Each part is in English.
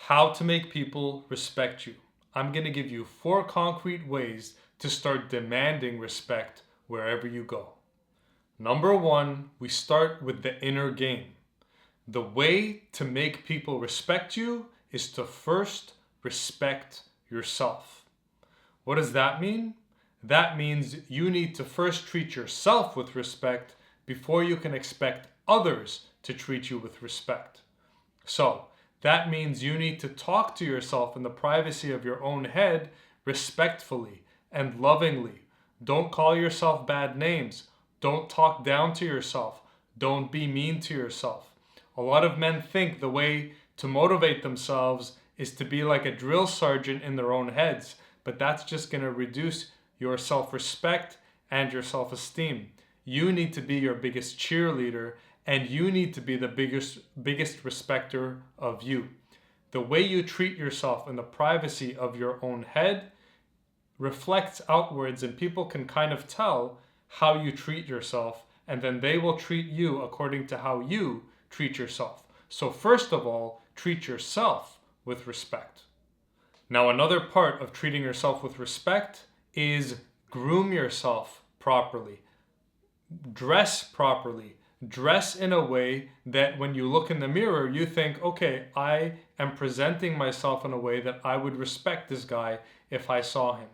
How to make people respect you. I'm going to give you 4 concrete ways to start demanding respect wherever you go. Number 1, we start with the inner game. The way to make people respect you is to first respect yourself. What does that mean? That means you need to first treat yourself with respect before you can expect others to treat you with respect. So, that means you need to talk to yourself in the privacy of your own head respectfully and lovingly. Don't call yourself bad names. Don't talk down to yourself. Don't be mean to yourself. A lot of men think the way to motivate themselves is to be like a drill sergeant in their own heads, but that's just going to reduce your self-respect and your self-esteem. You need to be your biggest cheerleader, and you need to be the biggest respecter of you. The way you treat yourself in the privacy of your own head reflects outwards, and people can kind of tell how you treat yourself, and then they will treat you according to how you treat yourself. So first of all, treat yourself with respect. Now, another part of treating yourself with respect is groom yourself properly. Dress properly. Dress in a way that when you look in the mirror, you think, okay, I am presenting myself in a way that I would respect this guy if I saw him.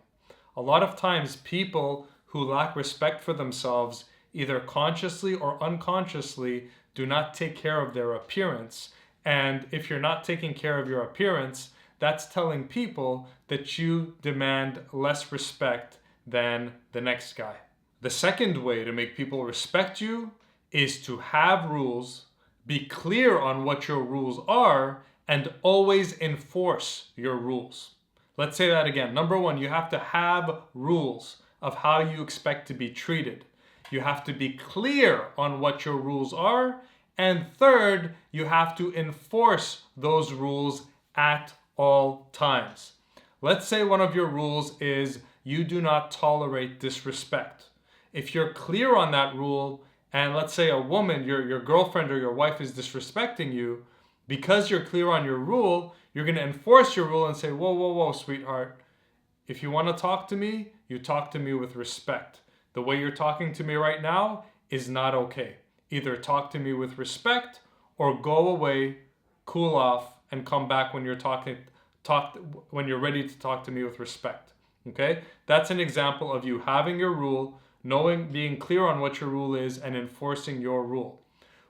A lot of times people who lack respect for themselves, either consciously or unconsciously, do not take care of their appearance. And if you're not taking care of your appearance, that's telling people that you demand less respect than the next guy. The second way to make people respect you is to have rules, be clear on what your rules are, and always enforce your rules. Let's say that again. Number 1, you have to have rules of how you expect to be treated. You have to be clear on what your rules are. And third, you have to enforce those rules at all times. Let's say one of your rules is you do not tolerate disrespect. If you're clear on that rule, and let's say a woman, your girlfriend or your wife is disrespecting you, because you're clear on your rule, you're going to enforce your rule and say, whoa, whoa, whoa, sweetheart. If you want to talk to me, you talk to me with respect. The way you're talking to me right now is not okay. Either talk to me with respect or go away, cool off, and come back when you're when you're ready to talk to me with respect. Okay? That's an example of you having your rule, being clear on what your rule is, and enforcing your rule.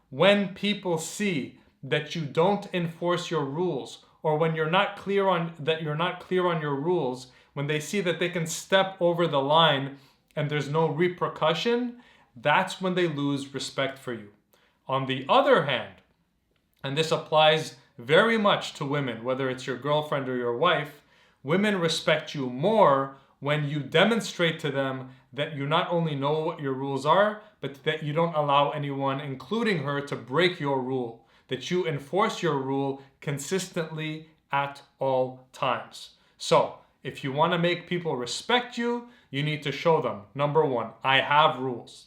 When people see that you don't enforce your rules, or when you're not clear on your rules, when they see that they can step over the line and there's no repercussion, that's when they lose respect for you. On the other hand, and this applies very much to women, whether it's your girlfriend or your wife, women respect you more when you demonstrate to them that you not only know what your rules are, but that you don't allow anyone, including her, to break your rule, that you enforce your rule consistently at all times. So, if you want to make people respect you, you need to show them, number 1, I have rules.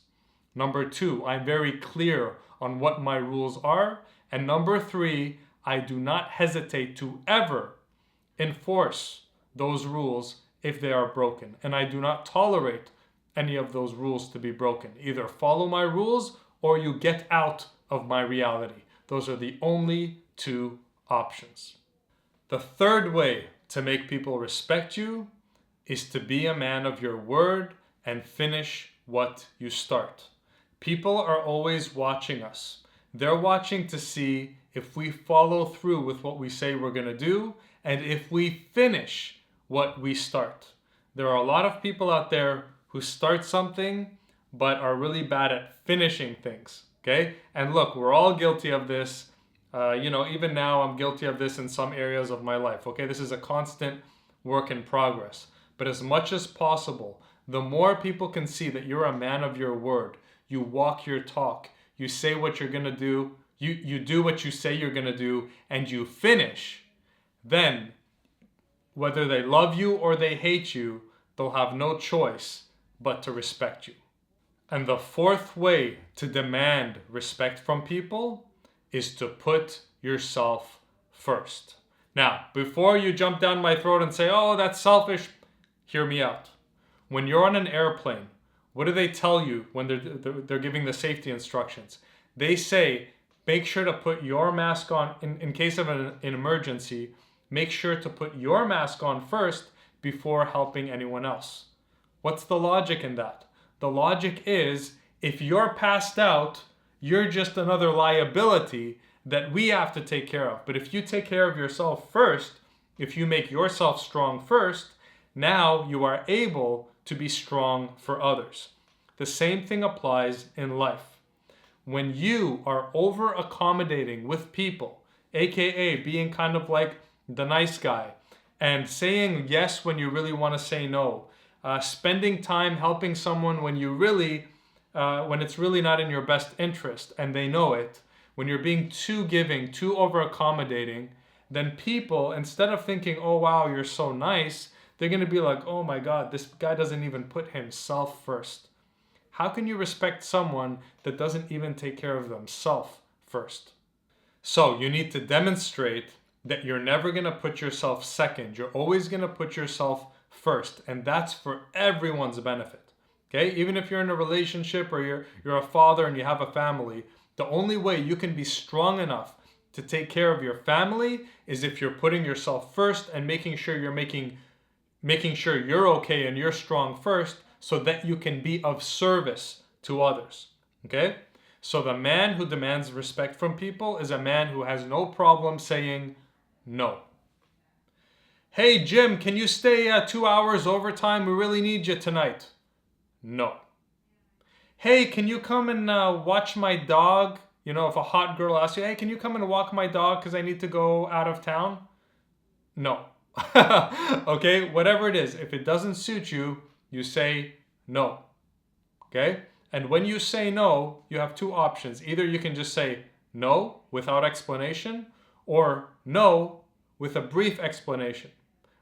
Number 2, I'm very clear on what my rules are. And number 3, I do not hesitate to ever enforce those rules if they are broken. And I do not tolerate any of those rules to be broken. Either follow my rules or you get out of my reality. Those are the only 2 options. The third way to make people respect you is to be a man of your word and finish what you start. People are always watching us. They're watching to see if we follow through with what we say we're going to do and if we finish what we start. There are a lot of people out there who start something but are really bad at finishing things, okay? And look, we're all guilty of this. Even now I'm guilty of this in some areas of my life, okay? This is a constant work in progress. But as much as possible, the more people can see that you're a man of your word, you walk your talk, you say what you're going to do, you do what you say you're going to do, and you finish, then whether they love you or they hate you, they'll have no choice but to respect you. And the fourth way to demand respect from people is to put yourself first. Now, before you jump down my throat and say, oh, that's selfish, hear me out. When you're on an airplane, what do they tell you when they're giving the safety instructions? They say, make sure to put your mask on in case of an emergency. Make sure to put your mask on first before helping anyone else. What's the logic in that? The logic is, if you're passed out, you're just another liability that we have to take care of. But if you take care of yourself first, if you make yourself strong first, now you are able to be strong for others. The same thing applies in life. When you are over accommodating with people, aka being kind of like the nice guy, and saying yes when you really want to say no, spending time helping someone when when it's really not in your best interest and they know it, when you're being too giving, too over accommodating, then people, instead of thinking, oh wow, you're so nice, they're going to be like, oh my God, this guy doesn't even put himself first. How can you respect someone that doesn't even take care of themselves first? So you need to demonstrate that you're never going to put yourself second. You're always going to put yourself first. And that's for everyone's benefit. Okay? Even if you're in a relationship or you're a father and you have a family, the only way you can be strong enough to take care of your family is if you're putting yourself first and making sure you're okay and you're strong first, so that you can be of service to others. Okay? So the man who demands respect from people is a man who has no problem saying no. Hey Jim, can you stay 2 hours overtime? We really need you tonight. No. Hey, can you come and watch my dog? You know, if a hot girl asks you, hey, can you come and walk my dog because I need to go out of town? No. Okay, whatever it is, if it doesn't suit you, you say no. Okay? And when you say no, you have two options. Either you can just say no without explanation, or no with a brief explanation.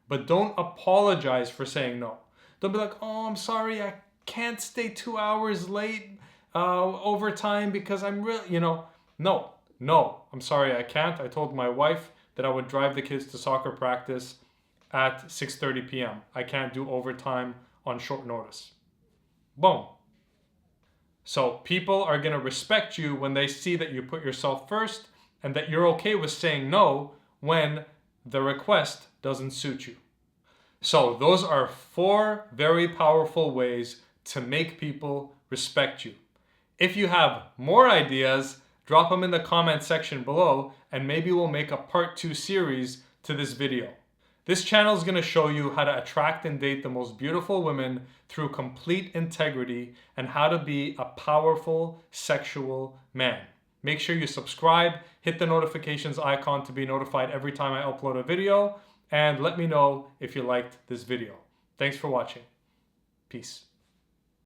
But don't apologize for saying no. Don't be like, oh, I'm sorry, I can't stay 2 hours late overtime because I'm really, no, I'm sorry, I can't. I told my wife that I would drive the kids to soccer practice at 6:30 p.m. I can't do overtime on short notice. Boom. So people are going to respect you when they see that you put yourself first and that you're okay with saying no when the request doesn't suit you. So those are 4 very powerful ways to make people respect you. If you have more ideas, drop them in the comment section below and maybe we'll make a part 2 series to this video. This channel is going to show you how to attract and date the most beautiful women through complete integrity and how to be a powerful sexual man. Make sure you subscribe, hit the notifications icon to be notified every time I upload a video, and let me know if you liked this video. Thanks for watching. Peace.